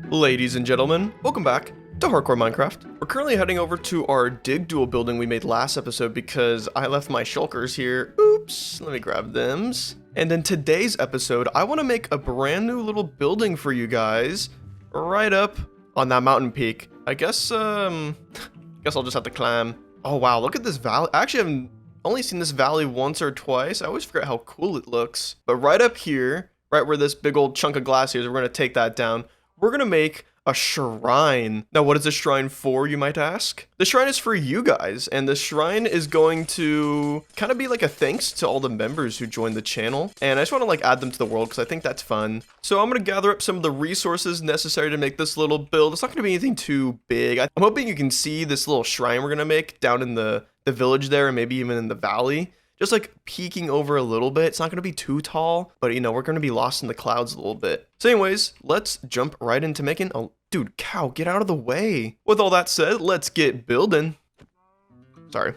Ladies and gentlemen, welcome back to Hardcore Minecraft. We're currently heading over to our dig duel building we made last episode because I left my shulkers here. Oops, let me grab them. And in today's episode, I want to make a brand new little building for you guys right up on that mountain peak. I guess I'll just have to climb. Oh wow, look at this valley. I actually haven't only seen this valley once or twice. I always forget how cool it looks. But right up here, right where this big old chunk of glass is, we're going to take that down. We're going to make a shrine. Now, what is a shrine for, you might ask? The shrine is for you guys, and the shrine is going to kind of be like a thanks to all the members who joined the channel. And I just want to like add them to the world because I think that's fun. So I'm going to gather up some of the resources necessary to make this little build. It's not going to be anything too big. I'm hoping you can see this little shrine we're going to make down in the village there, and maybe even in the valley. Just like peeking over a little bit. It's not going to be too tall, but you know, we're going to be lost in the clouds a little bit. So anyways, let's jump right into making a... Dude, cow, get out of the way. With all that said, let's get building. Sorry.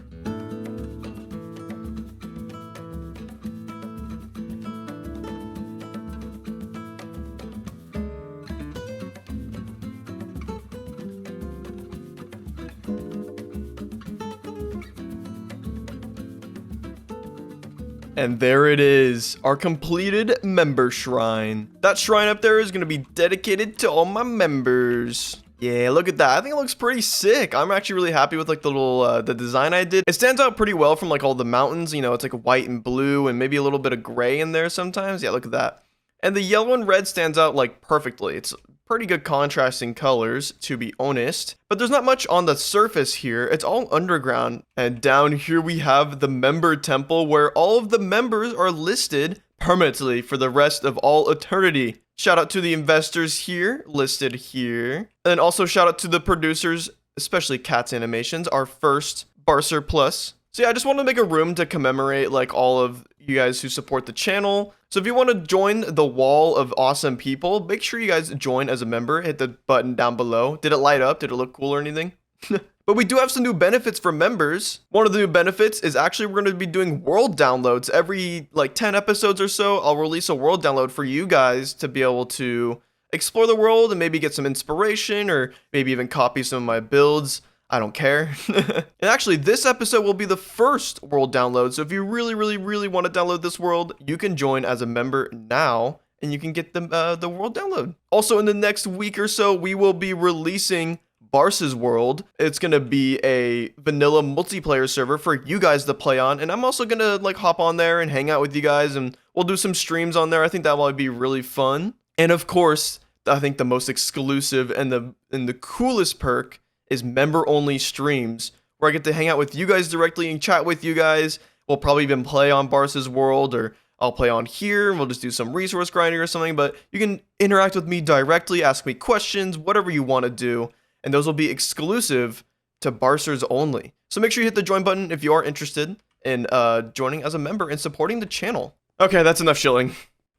And there it is, our completed member shrine. That shrine up there is going to be dedicated to all my members. Yeah, look at that. I think it looks pretty sick. I'm actually really happy with like the little the design I did. It stands out pretty well from like all the mountains. You know, it's like white and blue and maybe a little bit of gray in there sometimes. Yeah, look at that. And the yellow and red stands out like perfectly. It's pretty good contrasting colors, to be honest. But there's not much on the surface here. It's all underground. And down here we have the member temple where all of the members are listed permanently for the rest of all eternity. Shout out to the investors here, listed here. And also shout out to the producers, especially Cat's Animations, our first Barcer Plus. So yeah, I just wanted to make a room to commemorate like all of you guys who support the channel. So if you want to join the wall of awesome people, make sure you guys join as a member. Hit the button down below. Did it light up? Did it look cool or anything? But we do have some new benefits for members. One of the new benefits is actually we're going to be doing world downloads. Every like 10 episodes or so, I'll release a world download for you guys to be able to explore the world and maybe get some inspiration or maybe even copy some of my builds. I don't care. And actually, this episode will be the first world download. So if you really want to download this world, you can join as a member now and you can get the world download. Also, in the next week or so, we will be releasing Barce's World. It's going to be a vanilla multiplayer server for you guys to play on. And I'm also going to like hop on there and hang out with you guys and we'll do some streams on there. I think that will be really fun. And of course, I think the most exclusive and the coolest perk is member-only streams, where I get to hang out with you guys directly and chat with you guys. We'll probably even play on Barce's World, or I'll play on here, and we'll just do some resource grinding or something, but you can interact with me directly, ask me questions, whatever you want to do, and those will be exclusive to Barcers only. So make sure you hit the join button if you are interested in joining as a member and supporting the channel. Okay, that's enough shilling.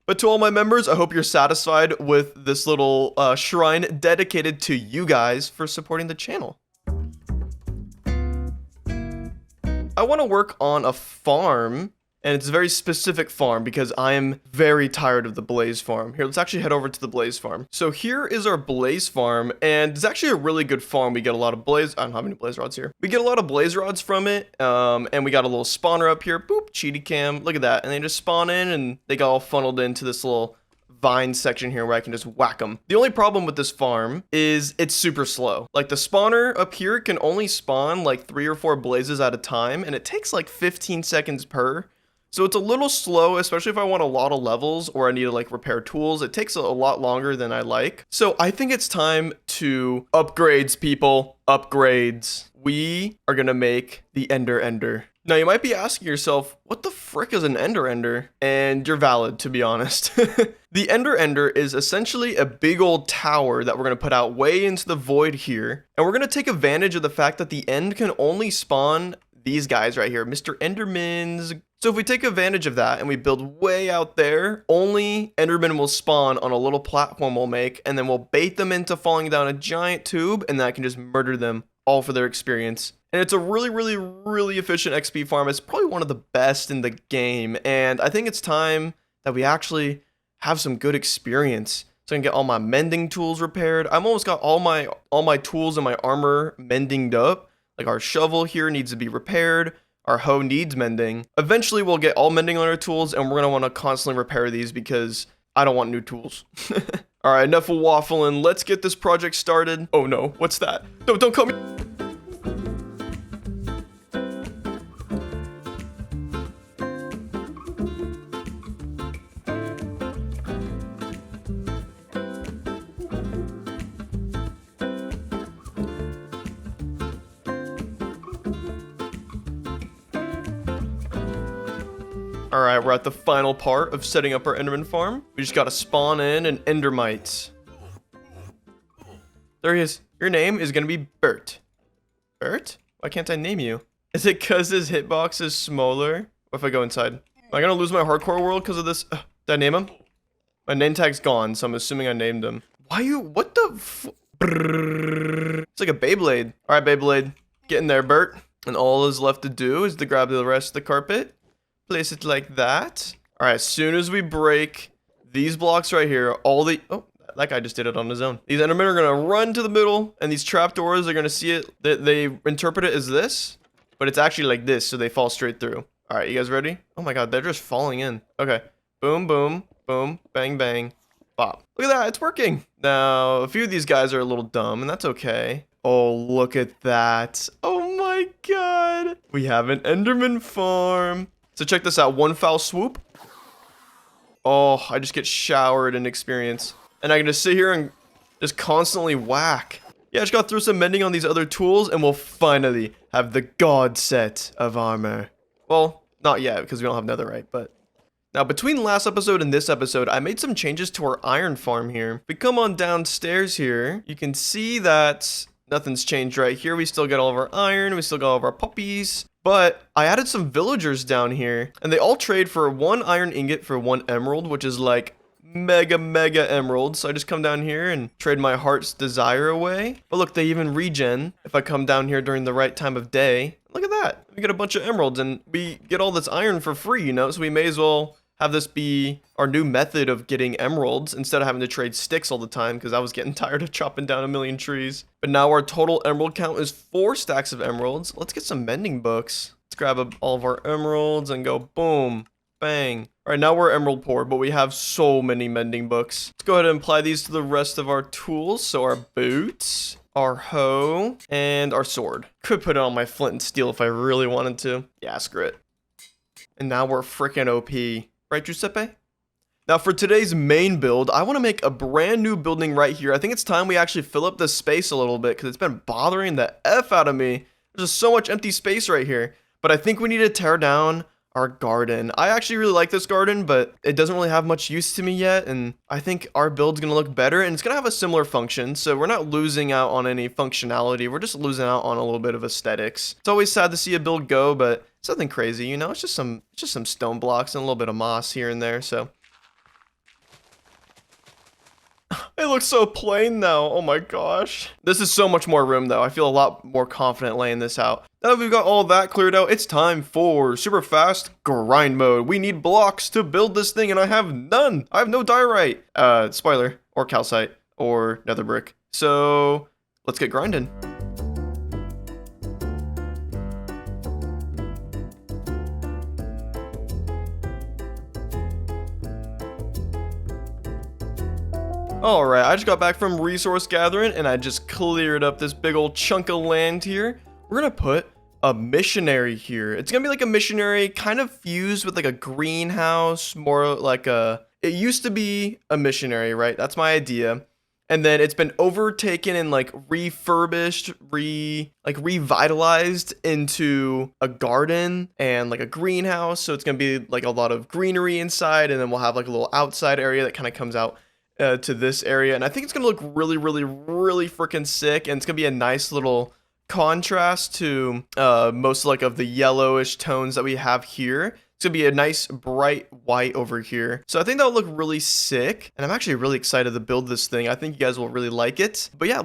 But to all my members, I hope you're satisfied with this little shrine dedicated to you guys for supporting the channel. I want to work on a farm, and it's a very specific farm because I am very tired of the Blaze farm. Here, let's actually head over to the Blaze farm. So here is our Blaze farm, and it's actually a really good farm. We get a lot of blaze. I don't have any blaze rods here. We get a lot of blaze rods from it, and we got a little spawner up here. Boop, cheaty cam. Look at that. And they just spawn in, and they got all funneled into this little vine section here where I can just whack them. The only problem with this farm is it's super slow. Like the spawner up here can only spawn like 3 or 4 blazes at a time, and it takes like 15 seconds per. So it's a little slow, especially if I want a lot of levels or I need to like repair tools. It takes a lot longer than I like. So I think it's time to upgrades, people. Upgrades. We are going to make the Ender. Now you might be asking yourself, what the frick is an Ender? And you're valid, to be honest. The Ender is essentially a big old tower that we're going to put out way into the void here. And we're going to take advantage of the fact that the end can only spawn these guys right here, Mr. Endermans. So if we take advantage of that and we build way out there, only Enderman will spawn on a little platform we'll make, and then we'll bait them into falling down a giant tube, and then I can just murder them all for their experience. And it's a really efficient XP farm. It's probably one of the best in the game, and I think it's time that we actually have some good experience. So I can get all my mending tools repaired. I've almost got all my tools and my armor mendinged up. Like our shovel here needs to be repaired. Our hoe needs mending. Eventually we'll get all mending on our tools, and we're gonna want to constantly repair these because I don't want new tools. All right, enough of waffling. Let's get this project started. Oh no, what's that? No, don't call me. Alright, we're at the final part of setting up our Enderman farm. We just gotta spawn in an Endermite. There he is. Your name is gonna be Bert. Bert? Why can't I name you? Is it cause his hitbox is smaller? What if I go inside? Am I gonna lose my hardcore world because of this? Did I name him? My name tag's gone, so I'm assuming I named him. What the It's like a Beyblade. Alright, Beyblade. Get in there, Bert. And all is left to do is to grab the rest of the carpet. Place it like that. All right, as soon as we break these blocks right here, oh, that guy just did it on his own. These Endermen are gonna run to the middle, and these trapdoors are gonna see it. They interpret it as this, but it's actually like this, so they fall straight through. All right, you guys ready? Oh my God, they're just falling in. Okay, boom, boom, boom, bang, bang, bop. Look at that, it's working. Now, a few of these guys are a little dumb, and that's okay. Oh, look at that. Oh my God. We have an Enderman farm. So check this out, one foul swoop. Oh, I just get showered in experience. And I can just sit here and just constantly whack. Yeah, I just gotta throw some mending on these other tools and we'll finally have the god set of armor. Well, not yet because we don't have netherite, but... Now, between last episode and this episode, I made some changes to our iron farm here. If we come on downstairs here, you can see that nothing's changed right here. We still got all of our iron, we still got all of our puppies. But I added some villagers down here, and they all trade for 1 iron ingot for 1 emerald, which is like mega emerald. So I just come down here and trade my heart's desire away. But look, they even regen if I come down here during the right time of day. Look at that. We get a bunch of emeralds, and we get all this iron for free, you know? So we may as well have this be our new method of getting emeralds instead of having to trade sticks all the time, because I was getting tired of chopping down a million trees. But now our total emerald count is 4 stacks of emeralds. Let's get some mending books. Let's grab all of our emeralds and go boom, bang. All right, now we're emerald poor, but we have so many mending books. Let's go ahead and apply these to the rest of our tools. So our boots, our hoe, and our sword. Could put it on my flint and steel if I really wanted to. Yeah, screw it. And now we're freaking OP. Right, Giuseppe? Now for today's main build, I want to make a brand new building right here. I think it's time we actually fill up this space a little bit because it's been bothering the F out of me. There's just so much empty space right here. But I think we need to tear down our garden. I actually really like this garden, but it doesn't really have much use to me yet. And I think our build's going to look better and it's going to have a similar function. So we're not losing out on any functionality. We're just losing out on a little bit of aesthetics. It's always sad to see a build go, but it's nothing crazy, you know? It's just some stone blocks and a little bit of moss here and there, so. It looks so plain now. Oh my gosh. This is so much more room though. I feel a lot more confident laying this out. Now that we've got all that cleared out, it's time for super fast grind mode. We need blocks to build this thing and I have none. I have no diorite, spoiler, or calcite, or nether brick. So let's get grinding. Alright, I just got back from resource gathering and I just cleared up this big old chunk of land here. We're gonna put a missionary here. It's gonna be like a missionary kind of fused with like a greenhouse, more like it used to be a missionary, right? That's my idea. And then it's been overtaken and like refurbished, revitalized into a garden and like a greenhouse. So it's gonna be like a lot of greenery inside, and then we'll have like a little outside area that kind of comes out to this area, and I think it's gonna look really freaking sick, and it's gonna be a nice little contrast to most like of the yellowish tones that we have here. It's gonna be a nice bright white over here, so I think that'll look really sick, and I'm actually really excited to build this thing. I think you guys will really like it. But yeah,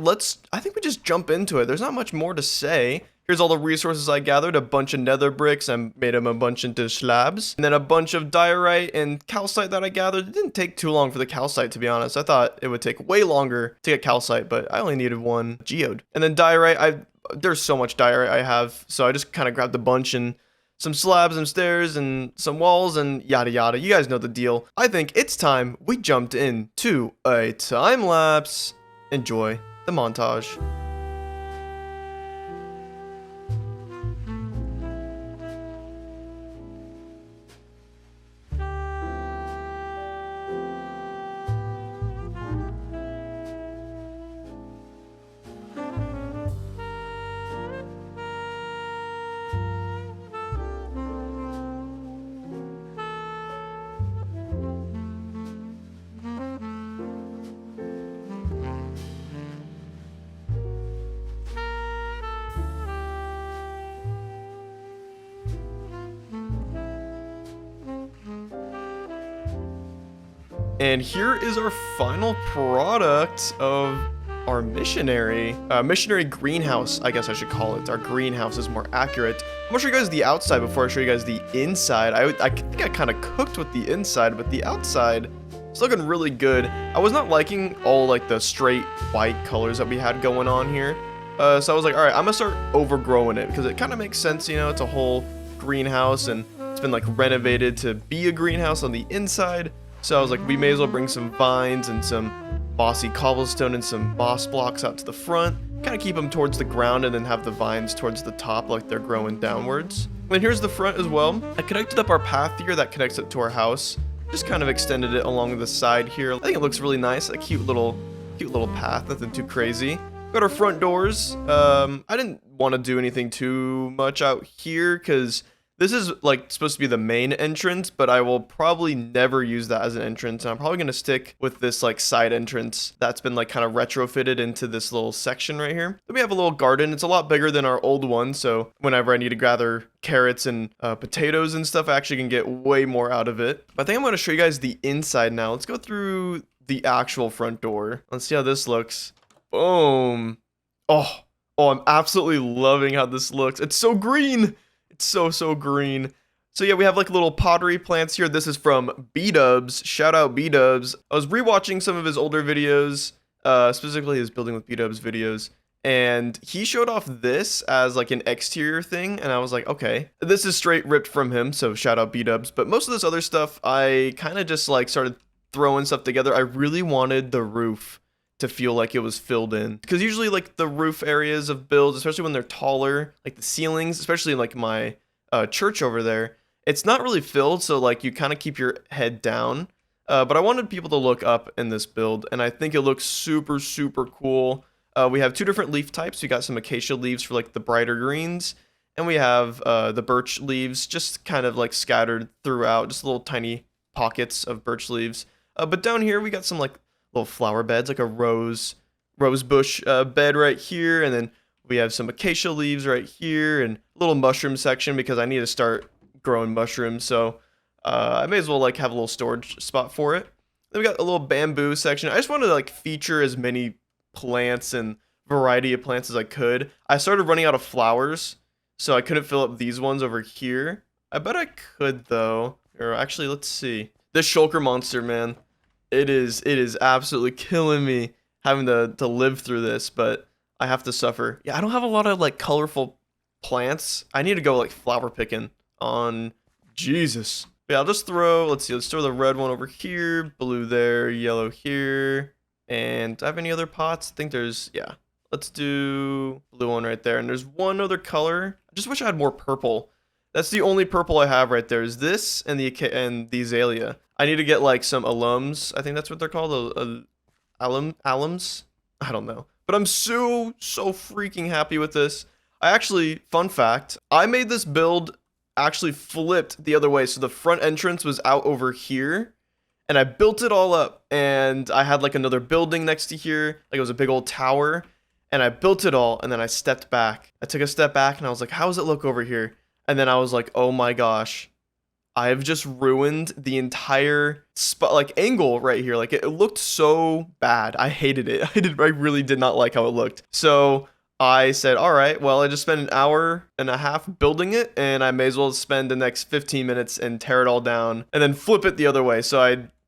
I think we just jump into it. There's not much more to say. Here's all the resources I gathered, a bunch of nether bricks, and made them a bunch into slabs. And then a bunch of diorite and calcite that I gathered. It didn't take too long for the calcite, to be honest. I thought it would take way longer to get calcite, but I only needed one geode. And then diorite, there's so much diorite I have, so I just kind of grabbed a bunch and some slabs and stairs and some walls and yada yada. You guys know the deal. I think it's time we jumped into a time lapse. Enjoy the montage. And here is our final product of our missionary greenhouse, I guess I should call it. Our greenhouse is more accurate. I'm gonna show you guys the outside before I show you guys the inside. I think I kind of cooked with the inside, but the outside is looking really good. I was not liking all like the straight white colors that we had going on here. So I was like, all right, I'm gonna start overgrowing it because it kind of makes sense, you know, it's a whole greenhouse and it's been like renovated to be a greenhouse on the inside. So I was like, we may as well bring some vines and some mossy cobblestone and some moss blocks out to the front. Kind of keep them towards the ground and then have the vines towards the top like they're growing downwards. And here's the front as well. I connected up our path here that connects it to our house. Just kind of extended it along the side here. I think it looks really nice. A cute little path, nothing too crazy. Got our front doors. I didn't want to do anything too much out here because this is like supposed to be the main entrance, but I will probably never use that as an entrance. And I'm probably going to stick with this like side entrance that's been like kind of retrofitted into this little section right here. Then we have a little garden. It's a lot bigger than our old one. So whenever I need to gather carrots and potatoes and stuff, I actually can get way more out of it. But I think I'm going to show you guys the inside now. Let's go through the actual front door. Let's see how this looks. Boom. Oh, I'm absolutely loving how this looks. It's so green. It's so green. So yeah, we have like little pottery plants here. This is from B-Dubs. Shout out B-Dubs. I was rewatching some of his older videos, specifically his Building with B-Dubs videos, and he showed off this as like an exterior thing, and I was like, okay, this is straight ripped from him, so shout out B-Dubs. But most of this other stuff, I kind of just like started throwing stuff together. I really wanted the roof to feel like it was filled in, because usually like the roof areas of builds, especially when they're taller, like the ceilings, especially in like my church over there, it's not really filled, so like you kind of keep your head down. But I wanted people to look up in this build, and I think it looks super cool. We have two different leaf types. We got some acacia leaves for like the brighter greens, and we have the birch leaves just kind of like scattered throughout, just little tiny pockets of birch leaves. But down here we got some like little flower beds, like a rose bush bed right here, and then we have some acacia leaves right here and a little mushroom section because I need to start growing mushrooms, so I may as well like have a little storage spot for it. Then we got a little bamboo section. I just wanted to like feature as many plants and variety of plants as I could. I started running out of flowers, so I couldn't fill up these ones over here. I bet I could though. Or actually, let's see. This shulker monster, man. It is absolutely killing me having to live through this, but I have to suffer. Yeah, I don't have a lot of like colorful plants. I need to go like flower picking on Jesus. Yeah, I'll just throw, let's throw the red one over here, blue there, yellow here. And do I have any other pots? I think there's, yeah. Let's do blue one right there. And there's one other color. I just wish I had more purple. That's the only purple I have right there is this and the azalea. I need to get like some alums. I think that's what they're called. Alums? I don't know. But I'm so freaking happy with this. I actually, fun fact, I made this build actually flipped the other way. So the front entrance was out over here. And I built it all up. And I had like another building next to here. Like it was a big old tower. And I built it all. And then I stepped back. I took a step back and I was like, how does it look over here? And then I was like, oh my gosh. I have just ruined the entire spot, like angle right here. Like it looked so bad. I hated it. I really did not like how it looked. So I said, all right, well, I just spent an hour and a half building it, and I may as well spend the next 15 minutes and tear it all down and then flip it the other way.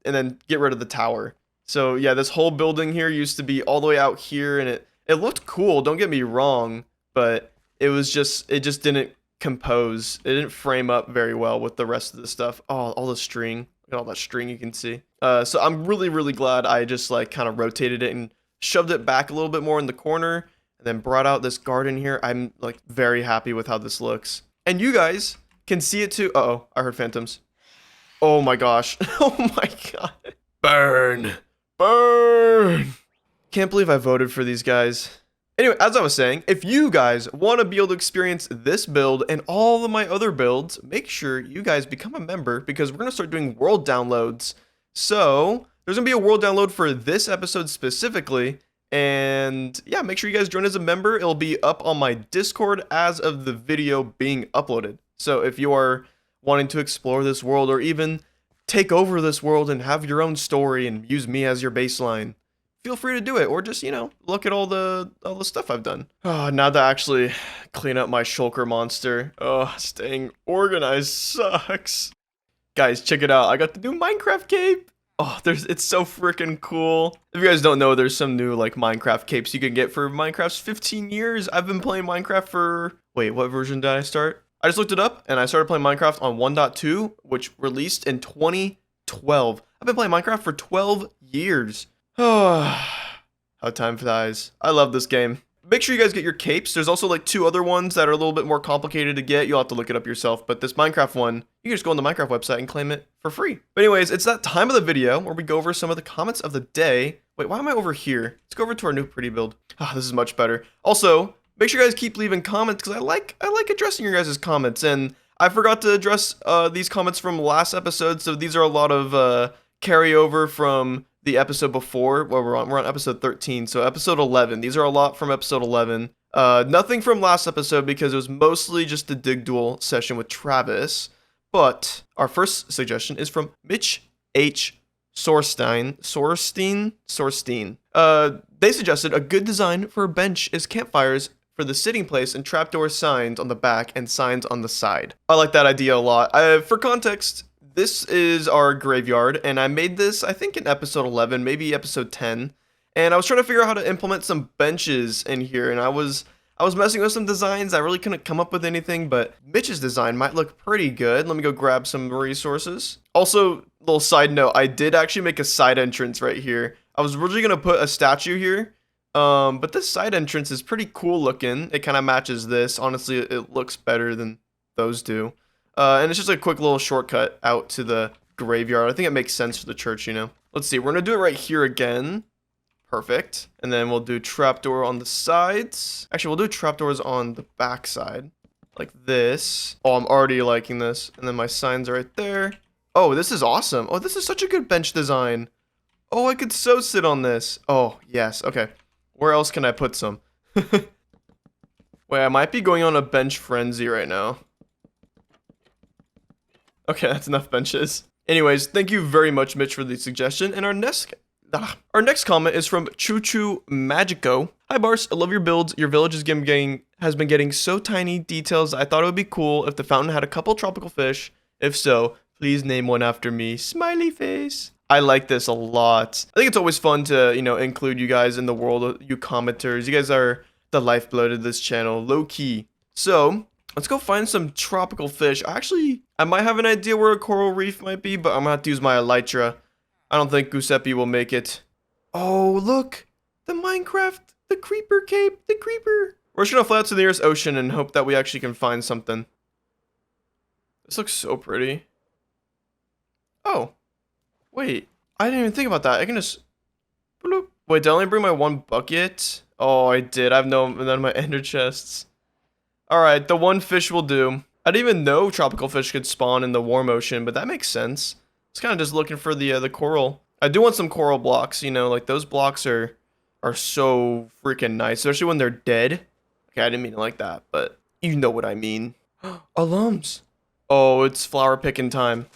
And then get rid of the tower. So yeah, this whole building here used to be all the way out here, and it looked cool, don't get me wrong, but it just didn't compose. It didn't frame up very well with the rest of the stuff. Oh, all the string. Look at all that string you can see. So I'm really, really glad I just like kind of rotated it and shoved it back a little bit more in the corner and then brought out this garden here. I'm like very happy with how this looks. And you guys can see it too. Uh-oh, I heard phantoms. Oh my gosh. Oh my god. Burn. Burn. Can't believe I voted for these guys. Anyway, as I was saying, if you guys want to be able to experience this build and all of my other builds, make sure you guys become a member because we're going to start doing world downloads. So there's going to be a world download for this episode specifically. And yeah, make sure you guys join as a member. It'll be up on my Discord as of the video being uploaded. So if you are wanting to explore this world or even take over this world and have your own story and use me as your baseline, feel free to do it, or just, you know, look at all the stuff I've done. Oh, now to actually clean up my shulker monster. Oh, staying organized sucks. Guys, check it out. I got the new Minecraft cape. Oh, it's so freaking cool. If you guys don't know, there's some new like Minecraft capes you can get for Minecraft's 15 years. I've been playing Minecraft for, wait, what version did I start? I just looked it up and I started playing Minecraft on 1.2, which released in 2012. I've been playing Minecraft for 12 years. Oh, how time flies. I love this game. Make sure you guys get your capes. There's also like 2 other ones that are a little bit more complicated to get. You'll have to look it up yourself. But this Minecraft one, you can just go on the Minecraft website and claim it for free. But anyways, it's that time of the video where we go over some of the comments of the day. Wait, why am I over here? Let's go over to our new pretty build. Ah, this is much better. Also, make sure you guys keep leaving comments because I like addressing your guys' comments. And I forgot to address these comments from last episode. So these are a lot of carryover from the episode before. Well, we're on episode 13, so episode 11. These are a lot from episode 11. Nothing from last episode because it was mostly just the dig duel session with Travis. But our first suggestion is from Mitch H. Sorstein. They suggested a good design for a bench is campfires for the sitting place and trapdoor signs on the back and signs on the side. I like that idea a lot. For context, this is our graveyard, and I made this, I think, in episode 11, maybe episode 10. And I was trying to figure out how to implement some benches in here, and I was messing with some designs. I really couldn't come up with anything, but Mitch's design might look pretty good. Let me go grab some resources. Also, little side note, I did actually make a side entrance right here. I was originally going to put a statue here, but this side entrance is pretty cool looking. It kind of matches this. Honestly, it looks better than those do. And it's just a quick little shortcut out to the graveyard. I think it makes sense for the church, you know. Let's see. We're going to do it right here again. Perfect. And then we'll do trapdoor on the sides. Actually, we'll do trapdoors on the back side. Like this. Oh, I'm already liking this. And then my signs are right there. Oh, this is awesome. Oh, this is such a good bench design. Oh, I could so sit on this. Oh, yes. Okay. Where else can I put some? Wait, I might be going on a bench frenzy right now. Okay, that's enough benches. Anyways, thank you very much, Mitch, for the suggestion. And our next comment is from Choo Choo Magico. Hi, Barce. I love your builds. Your village has been getting so tiny details. I thought it would be cool if the fountain had a couple tropical fish. If so, please name one after me. Smiley face. I like this a lot. I think it's always fun to, you know, include you guys in the world, you commenters. You guys are the lifeblood of this channel, low key. So let's go find some tropical fish. I might have an idea where a coral reef might be, but I'm gonna have to use my elytra. I don't think Giuseppe will make it. Oh, look! The Minecraft, the creeper cape, the creeper. We're just gonna fly out to the nearest ocean and hope that we actually can find something. This looks so pretty. Oh. Wait, I didn't even think about that. I can just... Bloop. Wait, did I only bring my 1 bucket? Oh, I did. I have none of my ender chests. Alright, the 1 fish will do. I didn't even know tropical fish could spawn in the warm ocean, but that makes sense. It's kind of just looking for the coral. I do want some coral blocks, you know, like those blocks are so freaking nice, especially when they're dead. Okay, I didn't mean it like that, but you know what I mean. Alums. Oh, it's flower picking time.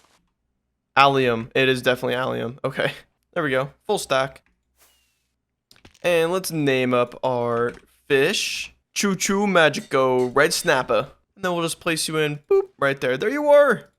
Allium. It is definitely allium. Okay, there we go. Full stack. And let's name up our fish. Choo Choo Magico, Red Snapper. And then we'll just place you in, boop, right there. There you are.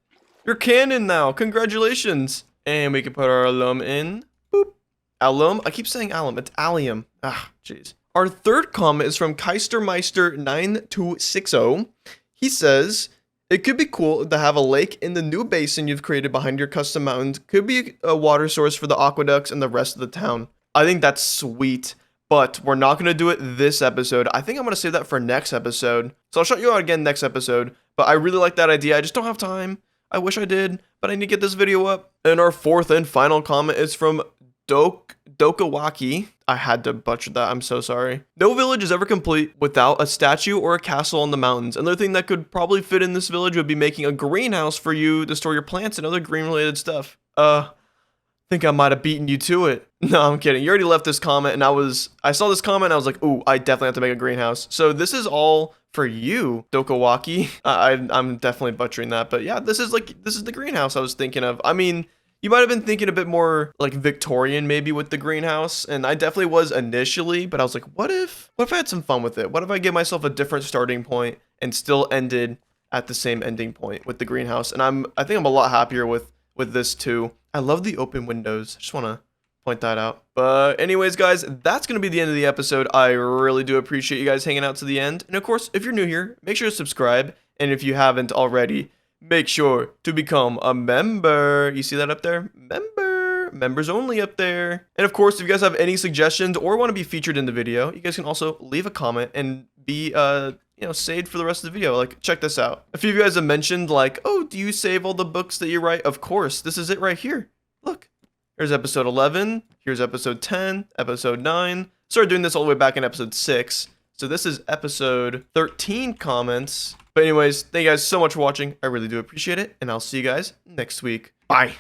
You're canon now. Congratulations. And we can put our alum in, boop. Alum? I keep saying alum. It's allium. Ah, jeez. Our third comment is from Keistermeister9260. He says, it could be cool to have a lake in the new basin you've created behind your custom mountains. Could be a water source for the aqueducts and the rest of the town. I think that's sweet, but we're not going to do it this episode. I think I'm going to save that for next episode. So I'll shout you out again next episode, but I really like that idea. I just don't have time. I wish I did, but I need to get this video up. And our fourth and final comment is from Dokawaki. I had to butcher that. I'm so sorry. No village is ever complete without a statue or a castle on the mountains. Another thing that could probably fit in this village would be making a greenhouse for you to store your plants and other green related stuff. Think I might have beaten you to it. No, I'm kidding. You already left this comment and I saw this comment and I was like, ooh, I definitely have to make a greenhouse. So this is all for you, Dokawaki. I'm definitely butchering that, but yeah, this is the greenhouse I was thinking of. I mean, you might have been thinking a bit more like Victorian maybe with the greenhouse, and I definitely was initially, but I was like, what if I had some fun with it? What if I gave myself a different starting point and still ended at the same ending point with the greenhouse? And I think I'm a lot happier with this too. I love the open windows. Just want to point that out. But anyways, guys, that's going to be the end of the episode. I really do appreciate you guys hanging out to the end. And of course, if you're new here, make sure to subscribe. And if you haven't already, make sure to become a member. You see that up there? Members only up there. And of course, if you guys have any suggestions or want to be featured in the video, you guys can also leave a comment and be saved for the rest of the video. Like, check this out. A few of you guys have mentioned like, oh, do you save all the books that you write? Of course, this is it right here. Look, here's episode 11. Here's episode 10, episode 9. Started doing this all the way back in episode 6. So this is episode 13 comments. But anyways, thank you guys so much for watching. I really do appreciate it. And I'll see you guys next week. Bye.